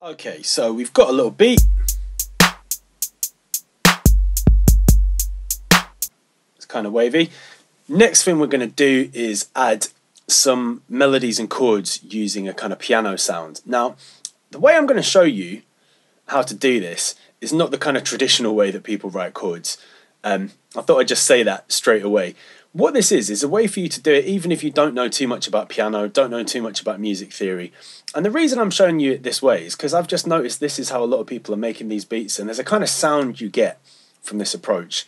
Okay, so we've got a little beat. It's kind of wavy. Next thing we're going to do is add some melodies and chords using a kind of piano sound. Now, the way I'm going to show you how to do this is not the kind of traditional way that people write chords. I thought I'd just say that straight away. What this is a way for you to do it even if you don't know too much about piano, don't know too much about music theory. And the reason I'm showing you it this way is because I've just noticed this is how a lot of people are making these beats, and there's a kind of sound you get from this approach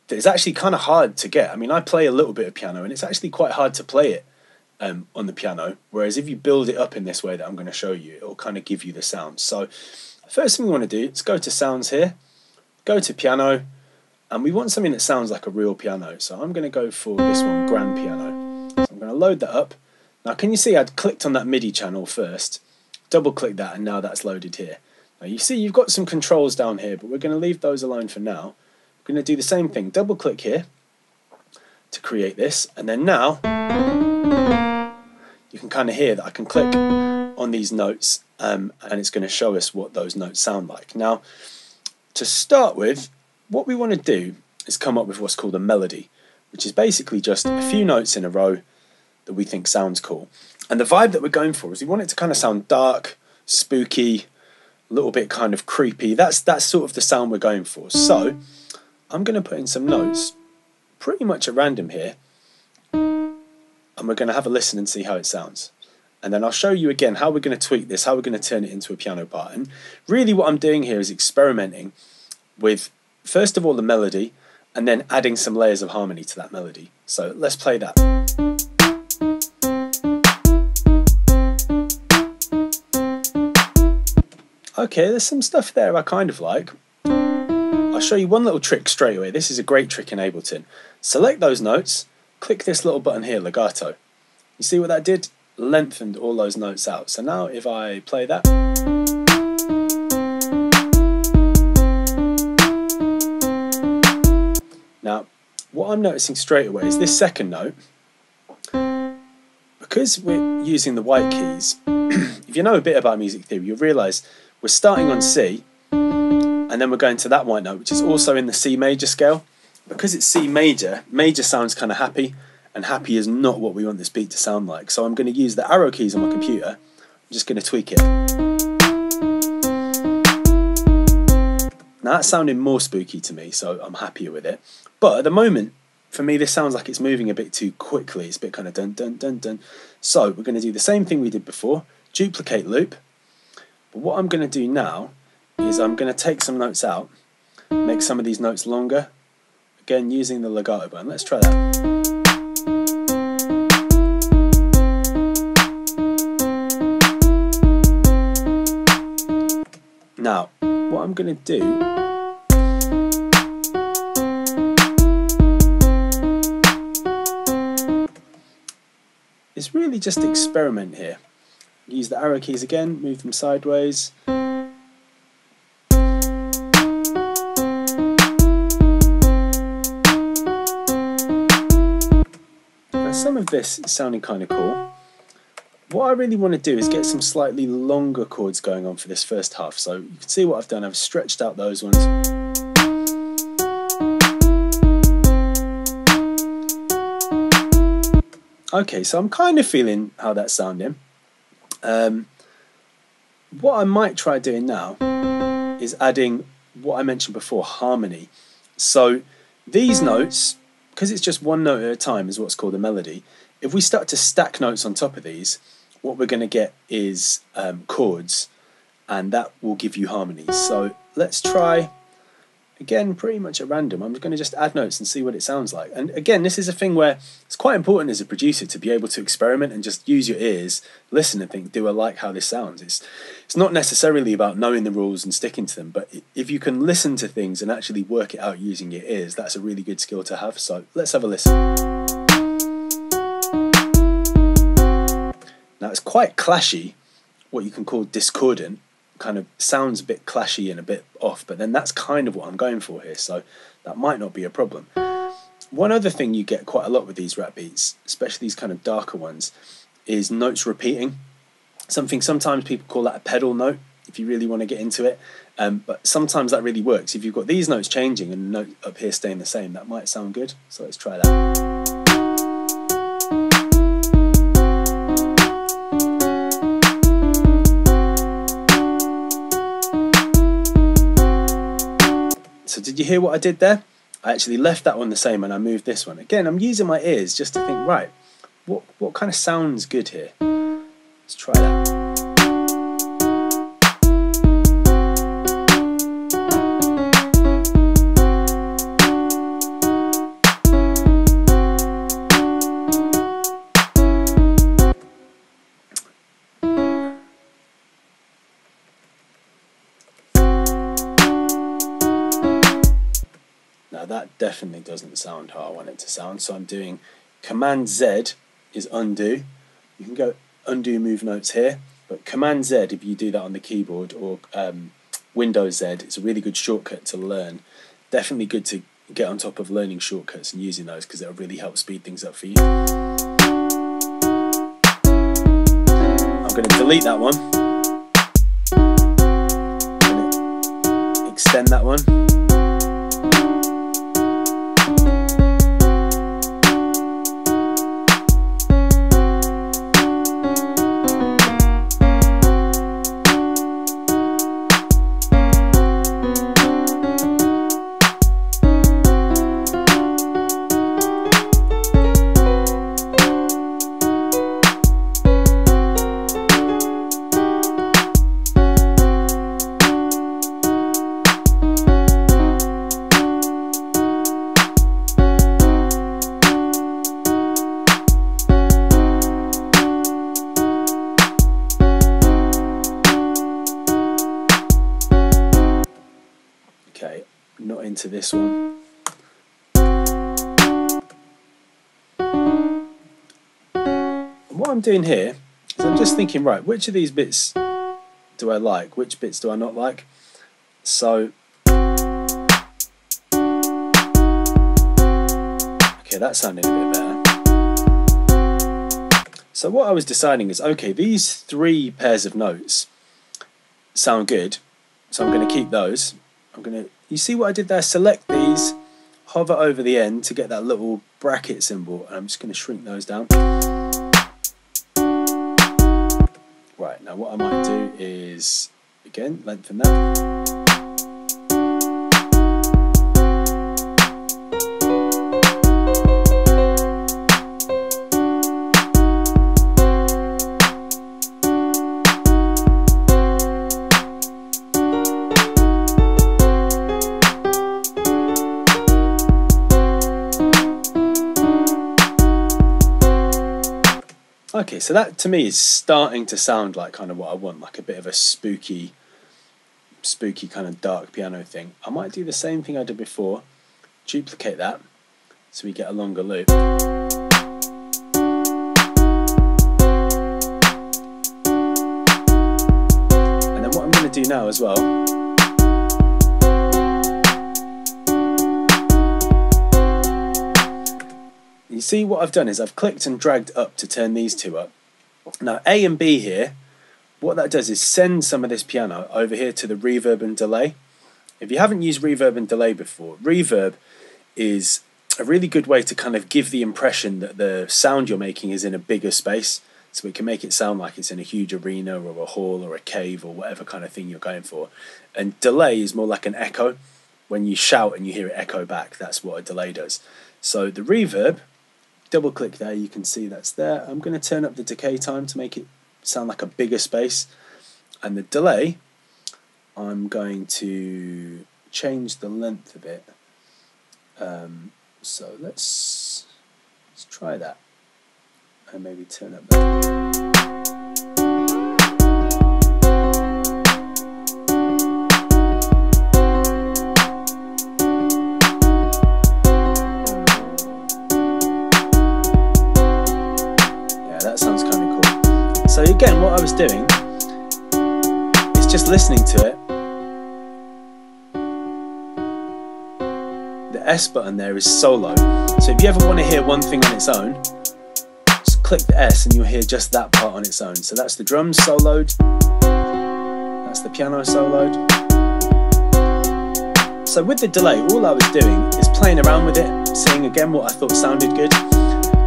that is actually kind of hard to get. I mean, I play a little bit of piano and it's actually quite hard to play it on the piano, whereas if you build it up in this way that I'm going to show you, it'll kind of give you the sound. So the first thing we want to do is go to sounds here, go to piano, and we want something that sounds like a real piano. So I'm going to go for this one, grand piano. So I'm going to load that up. Now can you see I'd clicked on that MIDI channel first, double click that, and now that's loaded here. Now you see you've got some controls down here, but we're going to leave those alone for now. We're going to do the same thing, double click here to create this, and then now you can kind of hear that I can click on these notes and it's going to show us what those notes sound like. Now to start with, what we want to do is come up with what's called a melody, which is basically just a few notes in a row that we think sounds cool. And the vibe that we're going for is we want it to kind of sound dark, spooky, a little bit kind of creepy. That's sort of the sound we're going for. So I'm going to put in some notes pretty much at random here, and we're going to have a listen and see how it sounds. And then I'll show you again how we're going to tweak this, how we're going to turn it into a piano part. And really what I'm doing here is experimenting with, first of all, the melody, and then adding some layers of harmony to that melody. So let's play that. Okay, there's some stuff there I kind of like. I'll show you one little trick straight away. This is a great trick in Ableton. Select those notes, click this little button here, legato. You see what that did? Lengthened all those notes out. So now if I play that, now what I'm noticing straight away is this second note, because we're using the white keys, if you know a bit about music theory, you'll realise we're starting on C, and then we're going to that white note, which is also in the C major scale. Because it's C major, major sounds kind of happy, and happy is not what we want this beat to sound like. So I'm going to use the arrow keys on my computer. I'm just going to tweak it. Now that's sounding more spooky to me, so I'm happier with it. But at the moment, for me, this sounds like it's moving a bit too quickly. It's a bit kind of dun dun dun dun. So we're going to do the same thing we did before, duplicate loop. But what I'm going to do now is I'm going to take some notes out, make some of these notes longer, again using the legato button. Let's try that. Now, what I'm going to do is really just experiment here. Use the arrow keys again, move them sideways. Some of this is sounding kind of cool. What I really want to do is get some slightly longer chords going on for this first half. So you can see what I've done. I've stretched out those ones. Okay, so I'm kind of feeling how that's sounding. What I might try doing now is adding what I mentioned before, harmony. So these notes, because it's just one note at a time, is what's called a melody. If we start to stack notes on top of these, what we're going to get is chords, and that will give you harmonies. So let's try, again, pretty much at random. I'm going to just add notes and see what it sounds like. And again, this is a thing where it's quite important as a producer to be able to experiment and just use your ears, listen and think, do I like how this sounds? It's not necessarily about knowing the rules and sticking to them, but if you can listen to things and actually work it out using your ears, that's a really good skill to have. So let's have a listen. Now it's quite clashy, what you can call discordant, kind of sounds a bit clashy and a bit off, but then that's kind of what I'm going for here, so that might not be a problem. One other thing you get quite a lot with these rap beats, especially these kind of darker ones, is notes repeating. Sometimes people call that a pedal note. if you really want to get into it. But sometimes that really works. If you've got these notes changing and the note up here staying the same, that might sound good. So let's try that. So did you hear what I did there? I actually left that one the same and I moved this one. Again, I'm using my ears just to think, right, what kind of sounds good here? Let's try that. Now that definitely doesn't sound how I want it to sound, so I'm doing Command Z is undo. You can go undo move notes here, but Command Z, if you do that on the keyboard, or Windows Z, it's a really good shortcut to learn. Definitely good to get on top of learning shortcuts and using those, because it'll really help speed things up for you. I'm going to delete that one. I'm going to extend that one. Okay, not into this one. And what I'm doing here is I'm just thinking, right, which of these bits do I like? Which bits do I not like? So, okay, that sounded a bit better. So what I was deciding is, okay, these three pairs of notes sound good, so I'm going to keep those. You see what I did there? Select these, hover over the end to get that little bracket symbol, and I'm just going to shrink those down. Right, now what I might do is, again, lengthen that. Okay, so that to me is starting to sound like kind of what I want, like a bit of a spooky kind of dark piano thing. I might do the same thing I did before, duplicate that, so we get a longer loop. And then what I'm going to do now as well, you see what I've done is I've clicked and dragged up to turn these two up. Now A and B here, what that does is send some of this piano over here to the reverb and delay. If you haven't used reverb and delay before, reverb is a really good way to kind of give the impression that the sound you're making is in a bigger space, so it can make it sound like it's in a huge arena or a hall or a cave or whatever kind of thing you're going for. And delay is more like an echo. When you shout and you hear it echo back, that's what a delay does. So the reverb, double click there, you can see that's there. I'm going to turn up the decay time to make it sound like a bigger space, and the delay, I'm going to change the length of it. So let's try that, and maybe turn up that. That sounds kind of cool. So again, what I was doing is just listening to it. The S button there is solo. So if you ever want to hear one thing on its own, just click the S and you'll hear just that part on its own. So that's the drums soloed, That's the piano solo. So with the delay, all I was doing is playing around with it, seeing again what I thought sounded good.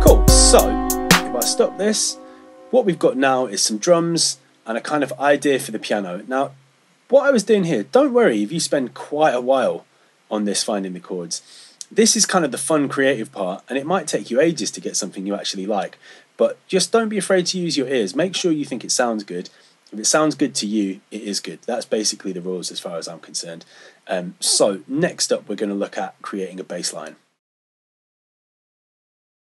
Cool, so if I stop this, what we've got now is some drums and a kind of idea for the piano. Now, what I was doing here, don't worry if you spend quite a while on this finding the chords. This is kind of the fun creative part, and it might take you ages to get something you actually like, but just don't be afraid to use your ears. Make sure you think it sounds good. If it sounds good to you, it is good. That's basically the rules as far as I'm concerned. So next up, we're going to look at creating a bass line.